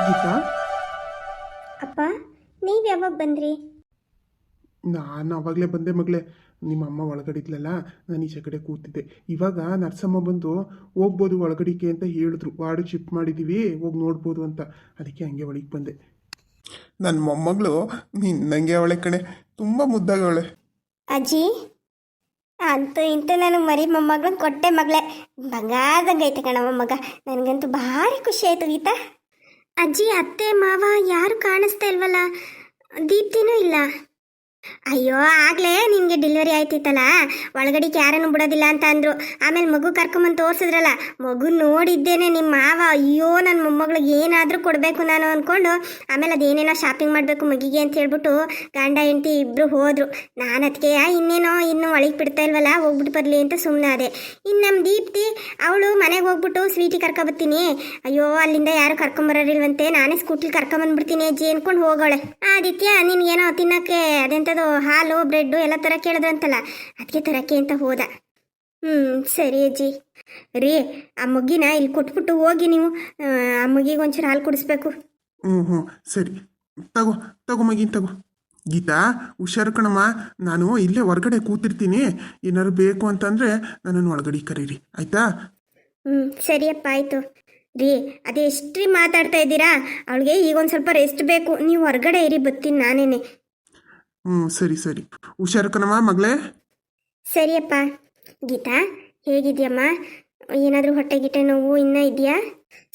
ಗೀತಾ, ಅಪ್ಪ, ನೀವು ಯಾವಾಗ ಬಂದ್ರಿ? ನಾನು ಆವಾಗಲೇ ಬಂದೆ ಮಗಳೇ. ನಿಮ್ಮ ಅಮ್ಮ ಒಳಗಡೆ ಇದ್ಲಲ್ಲ, ನಾನು ಈಚೆ ಕಡೆ ಕೂತಿದ್ದೆ. ಇವಾಗ ನರ್ಸಮ್ಮ ಬಂದು ಹೋಗ್ಬೋದು ಒಳಗಡಿಕೆ ಅಂತ ಹೇಳಿದ್ರು. ವಾರ್ಡ್ ಶಿಫ್ಟ್ ಮಾಡಿದ್ದೀವಿ, ಹೋಗಿ ನೋಡ್ಬೋದು ಅಂತ. ಅದಕ್ಕೆ ಹಂಗೆ ಒಳಗೆ ಬಂದೆ. ನನ್ನ ಮೊಮ್ಮಗಳು ನಿನ್ನಂಗೆ ಅವಳೆ ಕಣೆ, ತುಂಬ ಮುದ್ದಾಗವಳೆ. ಅಜ್ಜಿ, ಅಂತೂ ಇಂತೂ ನನಗೆ ಮರಿ ಮೊಮ್ಮಗಳನ್ನ ಕೊಟ್ಟೆ ಮಗಳೇ. ಬಂಗಾರದಂಗೆ ಐತೆ ಕಣ ಮೊಮ್ಮಗ. ನನಗಂತೂ ಭಾರಿ ಖುಷಿ ಆಯ್ತು ಗೀತಾ. ಅಜ್ಜಿ, ಅತ್ತೆ ಮಾವ ಯಾರು ಕಾಣಿಸ್ತಾ ಇಲ್ವಲ್ಲ? ದೀಪ್ತಿನೂ ಇಲ್ಲ. ಅಯ್ಯೋ, ಆಗ್ಲೇ ನಿನ್ಗೆ ಡೆಲಿವರಿ ಆಯ್ತಿತ್ತಲ್ಲ, ಒಳಗಡಿಗೆ ಯಾರನ್ನು ಬಿಡೋದಿಲ್ಲ ಅಂತ ಅಂದ್ರು. ಆಮೇಲೆ ಮಗು ಕರ್ಕೊಂಬಂದು ತೋರಿಸಿದ್ರಲ್ಲ, ಮಗು ನೋಡಿದ್ದೇನೆ ನಿಮ್ಮ ಮಾವ. ಅಯ್ಯೋ, ನನ್ನ ಮೊಮ್ಮಗಳಿಗೆ ಏನಾದರೂ ಕೊಡಬೇಕು ನಾನು ಅಂದ್ಕೊಂಡು, ಆಮೇಲೆ ಅದೇನೇನೋ ಶಾಪಿಂಗ್ ಮಾಡಬೇಕು ಮಗಿಗೆ ಅಂತ ಹೇಳ್ಬಿಟ್ಟು ಗಂಡ ಹೆಂಡತಿ ಇಬ್ಬರು ಹೋದ್ರು. ನಾನು ಅದಕ್ಕೆ ಇನ್ನೇನೋ ಇನ್ನೂ ಒಳಗೆ ಬಿಡ್ತಾ ಇಲ್ವಲ್ಲ, ಹೋಗ್ಬಿಟ್ಟು ಬರಲಿ ಅಂತ ಸುಮ್ಮನೆ ಅದೇ. ಇನ್ನು ನಮ್ಮ ದೀಪ್ತಿ ಅವಳು ಮನೆಗೆ ಹೋಗ್ಬಿಟ್ಟು ಸ್ವೀಟಿ ಕರ್ಕೊಬತ್ತೀನಿ, ಅಯ್ಯೋ ಅಲ್ಲಿಂದ ಯಾರು ಕರ್ಕೊಂಬರೋರಿಲ್ವಂತೆ, ನಾನೇ ಸ್ಕೂಟಿಲಿ ಕರ್ಕೊಂಬಂದ್ಬಿಡ್ತೀನಿ ಅಜ್ಜಿ ಅಂದ್ಕೊಂಡು ಹೋಗೋಳೆ. ಆದಿತ್ಯ, ನಿನ್ಗೇನೋ ತಿನ್ನೋಕ್ಕೆ ಅದೆಂತ ಹಾಲು ಬ್ರೆಡ್ಡು ಎಲ್ಲ ತರ ಕೇಳಿದ್ರಂತಲ್ಲ, ಅದಕ್ಕೆ ತರಕ್ಕೆ ಅಂತ ಹೋದ. ಸರಿ ಅಜ್ಜಿ. ರೀ, ಆ ಮಗಿನ ಇಲ್ಲಿ ಕೊಟ್ಬಿಟ್ಟು ಹೋಗಿ ನೀವು. ಆ ಮಗಿಗೆ ಒಂಚೂರು ಹಾಲು ಕುಡಿಸ್ಬೇಕು. ಹ್ಞೂ ಸರಿ, ತಗೋ ತಗೋ ಮಗಿನ ತಗೋ. ಗೀತಾ, ಹುಷಾರು ಕಣಮ್ಮ. ನಾನು ಇಲ್ಲೇ ಹೊರಗಡೆ ಕೂತಿರ್ತೀನಿ, ಏನಾದ್ರು ಬೇಕು ಅಂತಂದರೆ ನನ್ನನ್ನು ಒಳಗಡೆ ಕರೀರಿ, ಆಯಿತಾ? ಸರಿಯಪ್ಪ, ಆಯಿತು. ರೀ, ಅದೆಷ್ಟ್ರಿ ಮಾತಾಡ್ತಾ ಇದ್ದೀರಾ? ಅವಳಿಗೆ ಈಗ ಒಂದು ಸ್ವಲ್ಪ ರೆಸ್ಟ್ ಬೇಕು. ನೀವು ಹೊರಗಡೆ ಇರಿ, ಬರ್ತೀನಿ ನಾನೇನೆ. ಸರಿ ಸರಿ, ಹುಷಾರು ಕಣಮ್ಮ ಮಗಳೇ. ಸರಿಯಪ್ಪ. ಗೀತಾ, ಹೇಗಿದ್ಯಮ್ಮ? ಏನಾದರೂ ಹೊಟ್ಟೆ ಗಿಟ್ಟೆ ನೋವು ಇನ್ನೂ ಇದೆಯಾ?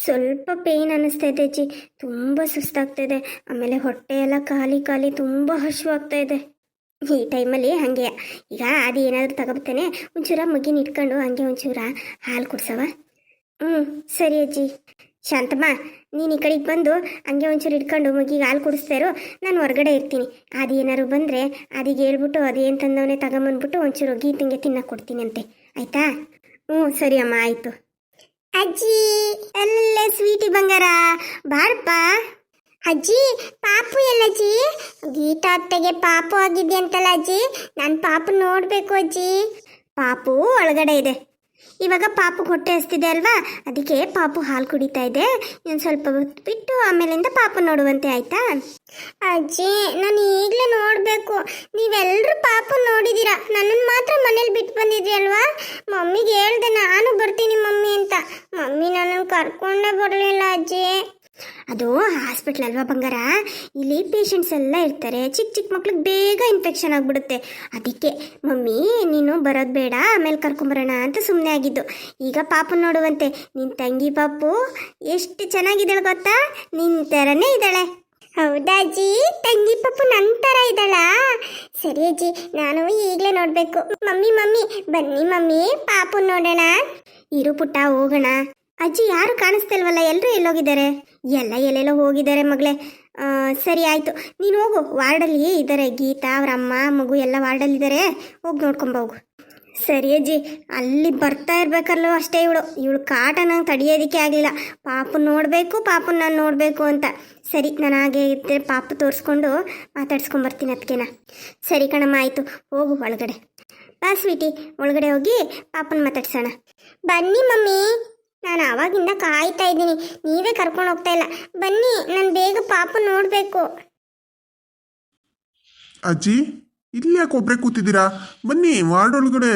ಸ್ವಲ್ಪ ಪೇಯ್ನ್ ಅನ್ನಿಸ್ತಾ ಇದೆ ಅಜ್ಜಿ, ತುಂಬ ಸುಸ್ತಾಗ್ತಾಯಿದೆ. ಆಮೇಲೆ ಹೊಟ್ಟೆ ಎಲ್ಲ ಖಾಲಿ ಖಾಲಿ, ತುಂಬ ಹಸಿವಾಗ್ತಾ ಇದೆ. ಈ ಟೈಮಲ್ಲಿ ಹಾಗೆ. ಈಗ ಅದು ಏನಾದರೂ ತಗೋಬತ್ತೇನೆ, ಒಂಚೂರ ಮಗಿನ ಇಟ್ಕೊಂಡು ಹಂಗೆ ಒಂಚೂರ ಹಾಲು ಕುಡ್ಸವ? ಸರಿ ಅಜ್ಜಿ. ಶಾಂತಮ್ಮ, ನೀನು ಈ ಕಡೆಗೆ ಬಂದು ಹಂಗೆ ಒಂಚೂರು ಇಟ್ಕೊಂಡು ಮಗಿಗೆ ಹಾಲು ಕುಡಿಸ್ತಾರೋ, ನಾನು ಹೊರಗಡೆ ಇರ್ತೀನಿ. ಅದು ಏನಾದ್ರು ಬಂದರೆ ಅದಿಗೆ ಹೇಳ್ಬಿಟ್ಟು ಅದೇನು ತಂದವನೇ ತಗೊಂಬಂದ್ಬಿಟ್ಟು ಒಂಚೂರು ಗೀತಂಗೆ ತಿನ್ನಕ್ಕೆ ಕೊಡ್ತೀನಿ ಅಂತೆ, ಆಯಿತಾ? ಸರಿ ಅಮ್ಮ, ಆಯಿತು. ಅಜ್ಜಿ, ಅಲ್ಲೇ ಸ್ವೀಟಿ ಬಂಗಾರ, ಬಾರಪ್ಪ. ಅಜ್ಜಿ, ಪಾಪು ಎಲ್ಲಜ್ಜಿ? ಗೀತಾ ಅತ್ತೆಗೆ ಪಾಪು ಆಗಿದೆ ಅಂತಲ್ಲ ಅಜ್ಜಿ, ನಾನು ಪಾಪು ನೋಡಬೇಕು ಅಜ್ಜಿ. ಪಾಪು ಒಳಗಡೆ ಇದೆ. ಇವಾಗ ಪಾಪು ಹೊಟ್ಟೆ ಹಸ್ತಿದೆ ಅಲ್ವಾ, ಅದಕ್ಕೆ ಪಾಪು ಹಾಲು ಕುಡಿತಾ ಇದೆ. ಇನ್ನು ಸ್ವಲ್ಪ ಹೊತ್ತು ಬಿಟ್ಟು ಆಮೇಲಿಂದ ಪಾಪು ನೋಡುವಂತೆ, ಆಯ್ತಾ? ಅಜ್ಜಿ, ನಾನು ಈಗಲೇ ನೋಡಬೇಕು. ನೀವೆಲ್ಲರೂ ಪಾಪು ನೋಡಿದ್ದೀರಾ, ನನ್ನನ್ನು ಮಾತ್ರ ಮನೇಲಿ ಬಿಟ್ಟು ಬಂದಿದ್ರಿ ಅಲ್ವಾ? ಮಮ್ಮಿಗೆ ಹೇಳ್ದೆ ನಾನು ಬರ್ತೀನಿ ಮಮ್ಮಿ ಅಂತ. ಮಮ್ಮಿ ನನ್ನನ್ನು ಕರ್ಕೊಂಡೇ ಬರಲಿಲ್ಲ ಅಜ್ಜಿ. ಅದು ಹಾಸ್ಪಿಟ್ಲ್ ಅಲ್ವಾ ಬಂಗಾರ, ಇಲ್ಲಿ ಪೇಷಂಟ್ಸ್ ಎಲ್ಲ ಇರ್ತಾರೆ. ಚಿಕ್ಕ ಚಿಕ್ಕ ಮಕ್ಳಿಗೆ ಬೇಗ ಇನ್ಫೆಕ್ಷನ್ ಆಗಿಬಿಡುತ್ತೆ. ಅದಕ್ಕೆ ಮಮ್ಮಿ ನೀನು ಬರೋದು ಬೇಡ, ಆಮೇಲೆ ಕರ್ಕೊಂಬರೋಣ ಅಂತ ಸುಮ್ಮನೆ ಆಗಿದ್ದು. ಈಗ ಪಾಪು ನೋಡುವಂತೆ. ನಿನ್ನ ತಂಗಿ ಪಾಪು ಎಷ್ಟು ಚೆನ್ನಾಗಿದ್ದಾಳೆ ಗೊತ್ತಾ? ನಿನ್ನ ಥರನೇ ಇದ್ದಾಳೆ. ಹೌದಾ ಅಜ್ಜಿ? ತಂಗಿ ಪಾಪು ನನ್ನ ಥರ ಇದ್ದಾಳಾ? ಸರಿ ಅಜ್ಜಿ, ನಾನು ಈಗಲೇ ನೋಡಬೇಕು. ಮಮ್ಮಿ ಮಮ್ಮಿ ಬನ್ನಿ ಮಮ್ಮಿ, ಪಾಪು ನೋಡೋಣ. ಇರು ಪುಟ್ಟ, ಹೋಗೋಣ. ಅಜ್ಜಿ, ಯಾರು ಕಾಣಿಸ್ತಿಲ್ವಲ್ಲ, ಎಲ್ಲರೂ ಎಲ್ಲೋಗಿದ್ದಾರೆ? ಎಲ್ಲ ಎಲ್ಲೆಲ್ಲೋ ಹೋಗಿದ್ದಾರೆ ಮಗಳೇ. ಸರಿ ಆಯಿತು, ನೀನು ಹೋಗು. ವಾರ್ಡಲ್ಲಿ ಇದ್ದಾರೆ ಗೀತಾ, ಅವ್ರ ಅಮ್ಮ ಮಗು ಎಲ್ಲ ವಾರ್ಡಲ್ಲಿದ್ದಾರೆ, ಹೋಗಿ ನೋಡ್ಕೊಂಬೋಗು. ಸರಿ ಅಜ್ಜಿ. ಅಲ್ಲಿ ಬರ್ತಾ ಇರ್ಬೇಕಲ್ಲೋ ಅಷ್ಟೇ ಇವಳು ಕಾಟ ನಂಗೆ ತಡೆಯೋದಕ್ಕೆ ಆಗಲಿಲ್ಲ. ಪಾಪು ನೋಡಬೇಕು, ಪಾಪು ನಾನು ನೋಡಬೇಕು ಅಂತ. ಸರಿ, ನಾನು ಹಾಗೆ ಇದ್ದರೆ ಪಾಪು ತೋರಿಸ್ಕೊಂಡು ಮಾತಾಡ್ಸ್ಕೊಂಬರ್ತೀನಿ ಅದಕ್ಕೆನಾ. ಸರಿ ಕಣಮ್ಮ, ಆಯಿತು, ಹೋಗು ಒಳಗಡೆ. ಬಾ ಸ್ವೀಟಿ, ಒಳಗಡೆ ಹೋಗಿ ಪಾಪನ ಮಾತಾಡ್ಸೋಣ. ಬನ್ನಿ ಮಮ್ಮಿ, ನಾನು ಆವಾಗಿಂದ ಕಾಯ್ತಾ ಇದ್ದೀನಿ, ನೀವೇ ಕರ್ಕೊಂಡು ಹೋಗ್ತಾ ಇಲ್ಲ. ಬನ್ನಿ, ನಾನು ಬೇಗ ಪಾಪು ನೋಡಬೇಕು. ಅಜ್ಜಿ, ಇಲ್ಲಿ ಯಾಕೆ ಒಬ್ಬರೇ ಕೂತಿದ್ದೀರಾ? ಬನ್ನಿ ವಾರ್ಡ್ ಒಳಗಡೆ.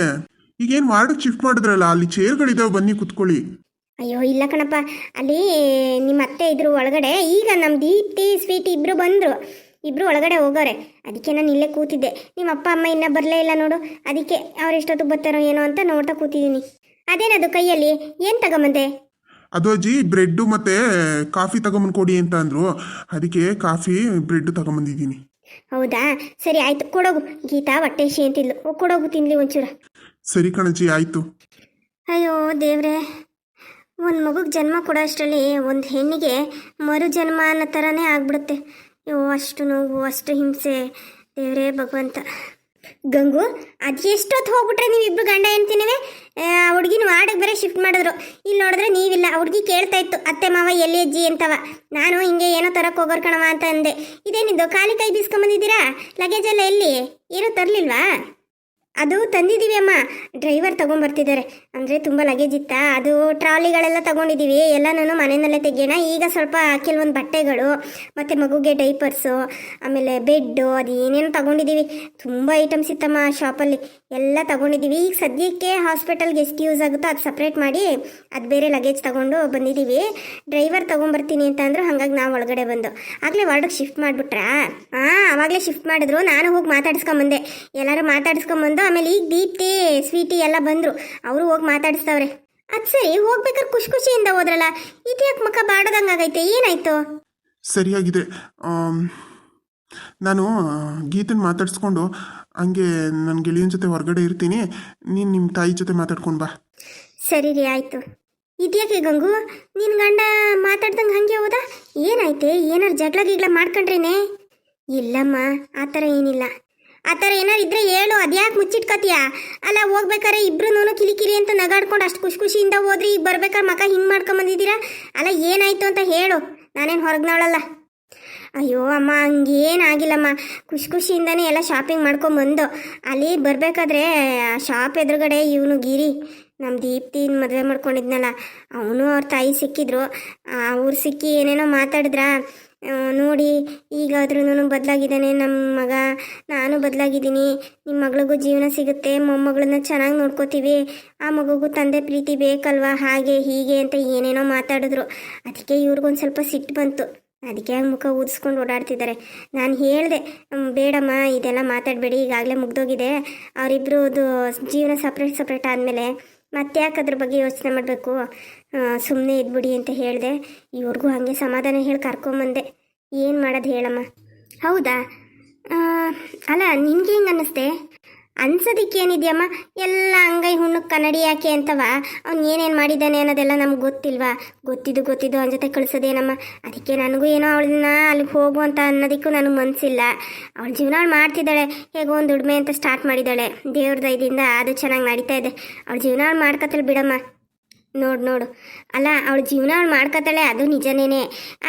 ಈಗೇನು ವಾರ್ಡಿಗೆ ಶಿಫ್ಟ್ ಮಾಡಿದ್ರಲ್ಲ, ಅಲ್ಲಿ ಚೇರ್ಗಳಿದಾವೆ, ಬನ್ನಿ ಕುತ್ಕೊಳ್ಳಿ. ಅಯ್ಯೋ ಇಲ್ಲ ಕಣಪ್ಪ, ಅಲ್ಲಿ ನಿಮ್ಮ ಅತ್ತೆ ಇದ್ರು ಒಳಗಡೆ. ಈಗ ನಮ್ಮ ದೀಪ್ತಿ ಸ್ವೀಟಿ ಇಬ್ಬರು ಬಂದರು, ಇಬ್ಬರು ಒಳಗಡೆ ಹೋಗೋರೆ. ಅದಕ್ಕೆ ನಾನು ಇಲ್ಲೇ ಕೂತಿದ್ದೆ. ನಿಮ್ಮ ಅಪ್ಪ ಅಮ್ಮ ಇನ್ನೂ ಬರಲೇ ಇಲ್ಲ ನೋಡು, ಅದಕ್ಕೆ ಅವ್ರು ಎಷ್ಟೊತ್ತು ಬರ್ತಾರೋ ಏನೋ ಅಂತ ನೋಡ್ತಾ ಕೂತಿದ್ದೀನಿ. ಅದೇನದು ಕೈಯಲ್ಲಿ ಏನು ತಗೊಂಬಂದೆ? ಅದು ಅಜ್ಜಿ, ಬ್ರೆಡ್ಡು ಮತ್ತೆ ಕಾಫಿ ತಗೊಂಬಂದು ಕೊಡಿ ಅಂತ ಅಂದರು, ಅದಕ್ಕೆ ಕಾಫಿ ಬ್ರೆಡ್ ತಗೊಂಬಂದಿದ್ದೀನಿ. ಹೌದಾ, ಸರಿ ಆಯಿತು, ಕೊಡೋಗು. ಗೀತಾ ಹೊಟ್ಟೆ ಹಸಿ ಅಂತಿದ್ಲು, ಕೊಡೋಗು, ತಿನ್ಲಿ ಒಂಚೂರ. ಸರಿ ಕಣಜ್ಜಿ, ಆಯಿತು. ಅಯ್ಯೋ ದೇವ್ರೆ, ಒಂದು ಮಗುಗೆ ಜನ್ಮ ಕೊಡೋ ಅಷ್ಟರಲ್ಲಿ ಒಂದು ಹೆಣ್ಣಿಗೆ ಮರು ಜನ್ಮ ಅನ್ನೋ ಥರನೇ ಆಗ್ಬಿಡುತ್ತೆ. ಅಯ್ಯೋ, ಅಷ್ಟು ನೋವು, ಅಷ್ಟು ಹಿಂಸೆ. ದೇವರೇ ಭಗವಂತ. ಗಂಗು, ಅದು ಎಷ್ಟೊತ್ತು ಹೋಗ್ಬಿಟ್ರೆ ನೀವಿಬ್ರು ಗಂಡ ಹೆಣ್ತಿನವೇ? ಹುಡುಗಿನ ವಾರ್ಡಿಗೆ ಬೇರೆ ಶಿಫ್ಟ್ ಮಾಡಿದ್ರು. ಇಲ್ಲಿ ನೋಡಿದ್ರೆ ನೀವಿಲ್ಲ. ಹುಡುಗಿ ಕೇಳ್ತಾ ಇತ್ತು, ಅತ್ತೆ ಮಾವ ಎಲ್ಲಿ ಅಜ್ಜಿ ಅಂತವ. ನಾನು ಹಿಂಗೆ ಏನೋ ತರಕ್ಕೆ ಹೋಗೋರು ಕಣವ ಅಂತ ಅಂದೆ. ಇದೇನಿದ್ದು ಖಾಲಿ ಕೈ ಬೀಸ್ಕೊಂಬಂದಿದ್ದೀರಾ? ಲಗೇಜ್ ಎಲ್ಲ ಎಲ್ಲಿ? ಏನೂ ತರಲಿಲ್ವಾ? ಅದು ತಂದಿದ್ದೀವಿ ಅಮ್ಮ. ಡ್ರೈವರ್ ತೊಗೊಂಬರ್ತಿದ್ದಾರೆ. ಅಂದರೆ ತುಂಬ ಲಗೇಜ್ ಇತ್ತಾ, ಅದು ಟ್ರಾಲಿಗಳೆಲ್ಲ ತೊಗೊಂಡಿದ್ದೀವಿ. ಎಲ್ಲ ನಾನು ಮನೆಯಲ್ಲೇ ತೆಗಿಯೋಣ. ಈಗ ಸ್ವಲ್ಪ ಕೆಲವೊಂದು ಬಟ್ಟೆಗಳು ಮತ್ತು ಮಗುಗೆ ಡೈಪರ್ಸು, ಆಮೇಲೆ ಬೆಡ್ಡು, ಅದು ಏನೇನು ತೊಗೊಂಡಿದ್ದೀವಿ. ತುಂಬ ಐಟಮ್ಸ್ ಇತ್ತಮ್ಮ ಶಾಪಲ್ಲಿ, ಎಲ್ಲ ತೊಗೊಂಡಿದ್ದೀವಿ. ಈಗ ಸದ್ಯಕ್ಕೆ ಹಾಸ್ಪಿಟಲ್ಗೆ ಎಷ್ಟು ಯೂಸ್ ಆಗುತ್ತೋ ಅದು ಸಪ್ರೇಟ್ ಮಾಡಿ ಅದು ಬೇರೆ ಲಗೇಜ್ ತೊಗೊಂಡು ಬಂದಿದ್ದೀವಿ. ಡ್ರೈವರ್ ತೊಗೊಂಬರ್ತೀನಿ ಅಂತ ಅಂದರು, ಹಾಗಾಗಿ ನಾವು ಒಳಗಡೆ ಬಂದು ಆಗಲೇ ವಾರ್ಡಿಗೆ ಶಿಫ್ಟ್ ಮಾಡಿಬಿಟ್ರಾ? ಹಾಂ, ಆವಾಗಲೇ ಶಿಫ್ಟ್ ಮಾಡಿದ್ರು. ನಾನು ಹೋಗಿ ಮಾತಾಡ್ಸ್ಕೊಂಬಂದೆ. ಎಲ್ಲರೂ ಮಾತಾಡ್ಸ್ಕೊಂಬಂದು ಆಮೇಲೆ ಈಗ ದೀಪ್ತಿ ಸ್ವೀಟಿ ಎಲ್ಲ ಬಂದರು. ಅವರು ಹೋಗಿ ಮಾತಾಡಿಸ್ತವ್ರೆ. ಅದು ಸರಿ, ಹೋಗ್ಬೇಕಾದ್ರೆ ಖುಷಿಯಿಂದ ಹೋದ್ರಲ್ಲ, ಇದ್ಯಾಕೆ ಮುಖ ಬಾಡೋದಂಗಾಗೈತೆ, ಏನಾಯ್ತು? ಸರಿಯಾಗಿದೆ. ನಾನು ಗೀತನ ಮಾತಾಡಿಸ್ಕೊಂಡು ಹಂಗೆ ನನ್ನ ಗೆಳೆಯನ ಜೊತೆ ಹೊರಗಡೆ ಇರ್ತೀನಿ. ನೀನು ನಿಮ್ಮ ತಾಯಿ ಜೊತೆ ಮಾತಾಡ್ಕೊಂಡು ಬಾ. ಸರಿ ರೀ, ಆಯಿತು. ಇದ್ಯಾಕೆ ಗಂಗು, ನಿನ್ನ ಗಂಡ ಮಾತಾಡ್ದಂಗೆ ಹಂಗೆ ಹೋದ? ಏನಾಯ್ತೆ? ಏನಾರು ಜಗಳ ಗಿಗ್ಳ ಮಾಡ್ಕೊಂಡ್ರೇನೆ? ಇಲ್ಲಮ್ಮ, ಆ ಥರ ಏನಿಲ್ಲ. ಆ ಥರ ಏನಾರು ಇದ್ರೆ ಹೇಳು, ಅದ್ಯಾಕೆ ಮುಚ್ಚಿಟ್ಕತೀಯ? ಅಲ್ಲ, ಹೋಗ್ಬೇಕಾರೆ ಇಬ್ರು ಕಿಲಿಕಿಲಿ ಅಂತ ನಗಾಡ್ಕೊಂಡು ಅಷ್ಟು ಖುಷಿಯಿಂದ ಹೋದ್ರಿ, ಈಗ ಬರ್ಬೇಕಾದ್ರೆ ಮಕ ಹಿಂಗೆ ಮಾಡ್ಕೊಂಬಂದಿದ್ದೀರಾ? ಅಲ್ಲ, ಏನಾಯ್ತು ಅಂತ ಹೇಳು, ನಾನೇನು ಹೊರಗ್ನವಳಲ್ಲ. ಅಯ್ಯೋ ಅಮ್ಮ, ಹಂಗೇನಾಗಿಲ್ಲಮ್ಮ. ಖುಷಿಯಿಂದನೇ ಎಲ್ಲ ಶಾಪಿಂಗ್ ಮಾಡ್ಕೊಂಬಂದು ಅಲ್ಲಿ ಬರಬೇಕಾದ್ರೆ ಶಾಪ್ ಎದುರುಗಡೆ ಇವನು ಗಿರಿ, ನಮ್ಮ ದೀಪ್ತಿನ ಮದುವೆ ಮಾಡ್ಕೊಂಡಿದ್ನಲ್ಲ, ಅವನು ಅವ್ರ ತಾಯಿ ಸಿಕ್ಕಿದ್ರು. ಅವ್ರು ಸಿಕ್ಕಿ ಏನೇನೋ ಮಾತಾಡಿದ್ರ. ನೋಡಿ, ಈಗಾದ್ರೂ ಬದಲಾಗಿದ್ದಾನೆ ನಮ್ಮ ಮಗ, ನಾನು ಬದಲಾಗಿದ್ದೀನಿ. ನಿಮ್ಮ ಮಗಳಿಗೂ ಜೀವನ ಸಿಗುತ್ತೆ, ಮೊಮ್ಮಗಳನ್ನ ಚೆನ್ನಾಗಿ ನೋಡ್ಕೋತೀವಿ, ಆ ಮಗುಗೂ ತಂದೆ ಪ್ರೀತಿ ಬೇಕಲ್ವಾ, ಹಾಗೆ ಹೀಗೆ ಅಂತ ಏನೇನೋ ಮಾತಾಡಿದ್ರು. ಅದಕ್ಕೆ ಇವ್ರಿಗೊಂದು ಸ್ವಲ್ಪ ಸಿಟ್ಟು ಬಂತು. ಅದಕ್ಕೆ ಮುಖ ಊದಿಸ್ಕೊಂಡು ಓಡಾಡ್ತಿದ್ದಾರೆ. ನಾನು ಹೇಳಿದೆ, ಬೇಡಮ್ಮ ಇದೆಲ್ಲ ಮಾತಾಡಬೇಡಿ, ಈಗಾಗಲೇ ಮುಗ್ದೋಗಿದೆ. ಅವರಿಬ್ರದ್ದು ಜೀವನ ಸಪ್ರೇಟ್ ಆದಮೇಲೆ ಮತ್ತೆ ಯಾಕೆ ಅದ್ರ ಬಗ್ಗೆ ಯೋಚನೆ ಮಾಡಬೇಕು, ಸುಮ್ಮನೆ ಇದ್ಬಿಡಿ ಅಂತ ಹೇಳಿದೆ. ಇವ್ರಿಗೂ ಹಾಗೆ ಸಮಾಧಾನ ಹೇಳಿ ಕರ್ಕೊಂಬಂದೆ. ಏನು ಮಾಡೋದು ಹೇಳಮ್ಮ? ಹೌದಾ? ಅಲ್ಲ, ನಿನ್ಗೆ ಹೆಂಗೆ ಅನ್ನಿಸ್ತೆ? ಅನ್ಸೋದಕ್ಕೇನಿದೆಯಮ್ಮ, ಎಲ್ಲ ಅಂಗೈ ಹುಣ್ಣಕ್ಕೆ ಕನ್ನಡಿ ಯಾಕೆ ಅಂತವ. ಅವ್ನು ಏನೇನು ಮಾಡಿದ್ದಾನೆ ಅನ್ನೋದೆಲ್ಲ ನಮ್ಗೆ ಗೊತ್ತಿಲ್ವಾ? ಗೊತ್ತಿದ್ದು ಅವನ ಜೊತೆ ಕಳಿಸೋದೇನಮ್ಮ. ಅದಕ್ಕೆ ನನಗೂ ಏನೋ ಅವಳನ್ನ ಅಲ್ಲಿಗೆ ಹೋಗು ಅಂತ ಅನ್ನೋದಕ್ಕೂ ನನಗೆ ಮನಸ್ಸಿಲ್ಲ. ಅವಳ ಜೀವನ ಮಾಡ್ತಿದ್ದಾಳೆ, ಹೇಗೋ ಒಂದು ದುಡಿಮೆ ಅಂತ ಸ್ಟಾರ್ಟ್ ಮಾಡಿದ್ದಾಳೆ. ದೇವ್ರ ದಯದಿಂದ ಅದು ಚೆನ್ನಾಗಿ ನಡೀತಾ ಇದೆ. ಅವಳ ಜೀವನ ಮಾಡ್ಕೊತಾಳೆ ಬಿಡಮ್ಮ. ನೋಡು, ಅಲ್ಲ, ಅವಳ ಜೀವನ ಮಾಡ್ಕೊತಾಳೆ, ಅದು ನಿಜನೇನೆ.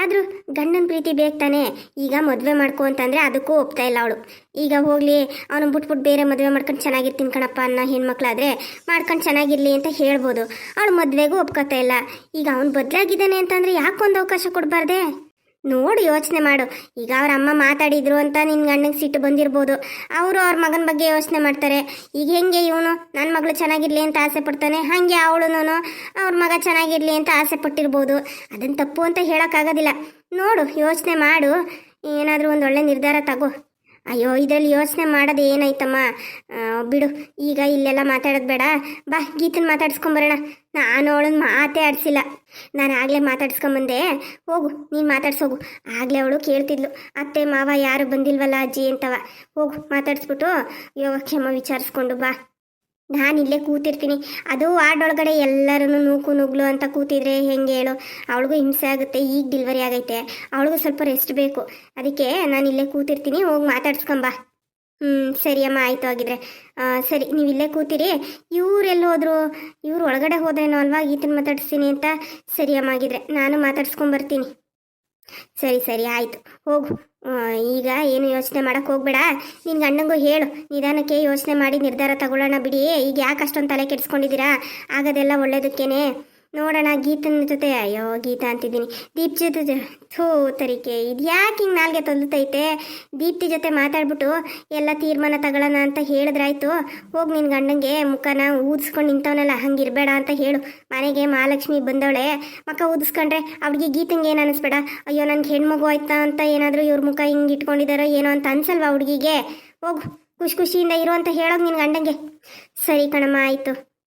ಆದರೂ ಗಂಡನ ಪ್ರೀತಿ ಬೇಕು ತಾನೆ. ಈಗ ಮದುವೆ ಮಾಡ್ಕೊ ಅಂತಂದರೆ ಅದಕ್ಕೂ ಒಪ್ತಾ ಇಲ್ಲ ಅವಳು. ಈಗ ಹೋಗಲಿ, ಅವನು ಬಿಟ್ಬಿಟ್ಟು ಬೇರೆ ಮದುವೆ ಮಾಡ್ಕೊಂಡು ಚೆನ್ನಾಗಿರ್ತೀನಿ ಕಣಪ್ಪ ಅನ್ನೋ ಹೆಣ್ಮಕ್ಳಾದರೆ ಮಾಡ್ಕೊಂಡು ಚೆನ್ನಾಗಿರಲಿ ಅಂತ ಹೇಳ್ಬೋದು. ಅವಳು ಮದುವೆಗೂ ಒಪ್ಕೋತಾ ಇಲ್ಲ. ಈಗ ಅವನು ಬದಲಾಗಿದ್ದಾನೆ ಅಂತಂದರೆ ಯಾಕೊಂದು ಅವಕಾಶ ಕೊಡಬಾರ್ದೆ? ನೋಡಿ ಯೋಚನೆ ಮಾಡು. ಈಗ ಅವ್ರ ಅಮ್ಮ ಮಾತಾಡಿದ್ರು ಅಂತ ನಿನ್ನ ಗಂಡಂಗೆ ಸಿಟ್ಟು ಬಂದಿರ್ಬೋದು. ಅವರು ಅವ್ರ ಮಗನ ಬಗ್ಗೆ ಯೋಚನೆ ಮಾಡ್ತಾರೆ. ಈಗ ಹೆಂಗೆ ಇವನು ನನ್ನ ಮಗಳು ಚೆನ್ನಾಗಿರಲಿ ಅಂತ ಆಸೆ ಪಡ್ತಾನೆ, ಹಾಗೆ ಅವಳು ಅವ್ರ ಮಗ ಚೆನ್ನಾಗಿರಲಿ ಅಂತ ಆಸೆ ಪಟ್ಟಿರ್ಬೋದು. ಅದನ್ನು ತಪ್ಪು ಅಂತ ಹೇಳೋಕ್ಕಾಗೋದಿಲ್ಲ. ನೋಡು, ಯೋಚನೆ ಮಾಡು, ಏನಾದರೂ ಒಂದು ಒಳ್ಳೆ ನಿರ್ಧಾರ ತಗೋ. ಅಯ್ಯೋ, ಇದರಲ್ಲಿ ಯೋಚನೆ ಮಾಡೋದು ಏನಾಯ್ತಮ್ಮ, ಬಿಡು. ಈಗ ಇಲ್ಲೆಲ್ಲ ಮಾತಾಡೋದು ಬೇಡ, ಬಾ ಗೀತನ ಮಾತಾಡ್ಸ್ಕೊಂಬರೋಣ. ನಾನು ಅವಳನ್ನ ಮಾತೇ ಆಡಿಸಿಲ್ಲ, ನಾನು ಆಗಲೇ ಮಾತಾಡ್ಸ್ಕೊಂಬಂದೆ. ಹೋಗು, ನೀನು ಮಾತಾಡ್ಸೋಗು. ಆಗಲೇ ಅವಳು ಕೇಳ್ತಿದ್ಲು, ಅತ್ತೆ ಮಾವ ಯಾರು ಬಂದಿಲ್ವಲ್ಲ ಅಜ್ಜಿ ಅಂತವ. ಹೋಗು, ಮಾತಾಡಿಸ್ಬಿಟ್ಟು ಯೋಗಕ್ಷೇಮ ವಿಚಾರಿಸ್ಕೊಂಡು ಬಾ. ನಾನು ಇಲ್ಲೇ ಕೂತಿರ್ತೀನಿ. ಅದು ವಾರ್ಡೊಳಗಡೆ ಎಲ್ಲರೂ ನೂಕು ನುಗ್ಲು ಅಂತ ಕೂತಿದ್ರೆ ಹೆಂಗೆ ಹೇಳು? ಅವಳಿಗೂ ಹಿಂಸೆ ಆಗುತ್ತೆ. ಈಗ ಡಿಲ್ವರಿ ಆಗೈತೆ, ಅವಳಿಗೂ ಸ್ವಲ್ಪ ರೆಸ್ಟ್ ಬೇಕು. ಅದಕ್ಕೆ ನಾನು ಇಲ್ಲೇ ಕೂತಿರ್ತೀನಿ, ಹೋಗಿ ಮಾತಾಡ್ಸ್ಕೊಂಬಾ. ಸರಿ ಅಮ್ಮ, ಆಯಿತು. ಆಗಿದ್ರೆ ಸರಿ, ನೀವು ಇಲ್ಲೇ ಕೂತಿರಿ. ಇವರೆಲ್ಲಿ ಹೋದ್ರು? ಇವ್ರು ಒಳಗಡೆ ಹೋದ್ರೇನೋ ಅಲ್ವಾ ಗೀತನ ಮಾತಾಡಿಸ್ತೀನಿ ಅಂತ. ಸರಿ ಅಮ್ಮ, ಆಗಿದ್ರೆ ನಾನು ಮಾತಾಡ್ಸ್ಕೊಂಬರ್ತೀನಿ. ಸರಿ ಆಯಿತು, ಹೋಗು. ಈಗ ಏನು ಯೋಚನೆ ಮಾಡೋಕ್ಕೆ ಹೋಗ್ಬೇಡ. ನಿನ್ನ ಗಂಡಂಗೂ ಹೇಳು, ನಿಧಾನಕ್ಕೆ ಯೋಚನೆ ಮಾಡಿ ನಿರ್ಧಾರ ತಗೊಳ್ಳೋಣ ಬಿಡಿ. ಈಗ ಯಾಕೆ ಅಷ್ಟೊಂದು ತಲೆ ಕೆಡಿಸ್ಕೊಂಡಿದ್ದೀರಾ? ಆಗೋದೆಲ್ಲ ಒಳ್ಳೇದಕ್ಕೇನೆ. ನೋಡೋಣ ಗೀತನ ಜೊತೆ, ಅಯ್ಯೋ ಗೀತಾ ಅಂತಿದ್ದೀನಿ, ದೀಪ್ ಜೊತೆ. ತರಿಕೆ, ಇದು ಯಾಕೆ ಹಿಂಗೆ ನಾಲ್ಗೆ ತೊಲ್ತೈತೆ? ದೀಪ್ತಿ ಜೊತೆ ಮಾತಾಡ್ಬಿಟ್ಟು ಎಲ್ಲ ತೀರ್ಮಾನ ತಗೊಳ್ಳೋಣ ಅಂತ ಹೇಳಿದ್ರಾಯ್ತು. ಹೋಗಿ ನಿನ್ನ ಗಂಡಂಗೆ ಮುಖನ ಊದಿಸ್ಕೊಂಡು ನಿಂತವನಲ್ಲ, ಹಂಗಿರಬೇಡ ಅಂತ ಹೇಳು. ಮನೆಗೆ ಮಹಾಲಕ್ಷ್ಮಿ ಬಂದವಳೆ, ಮಕ್ಕ ಊದಿಸ್ಕೊಂಡ್ರೆ ಅವ್ರಿಗೆ ಗೀತಂಗೆ ಏನು ಅನ್ನಿಸ್ಬೇಡ. ಅಯ್ಯೋ, ನನಗೆ ಹೆಣ್ಮಗು ಆಯ್ತಾ ಅಂತ ಏನಾದರೂ ಇವ್ರ ಮುಖ ಹಿಂಗೆ ಇಟ್ಕೊಂಡಿದ್ದಾರೋ ಏನೋ ಅಂತ ಅನ್ಸಲ್ವಾ ಹುಡುಗಿಗೆ? ಹೋಗು, ಖುಷಿಯಿಂದ ಇರು ಅಂತ ಹೇಳೋದು ನಿನ್ನ ಗಂಡಂಗೆ. ಸರಿ ಕಣಮ್ಮ, ಆಯಿತು.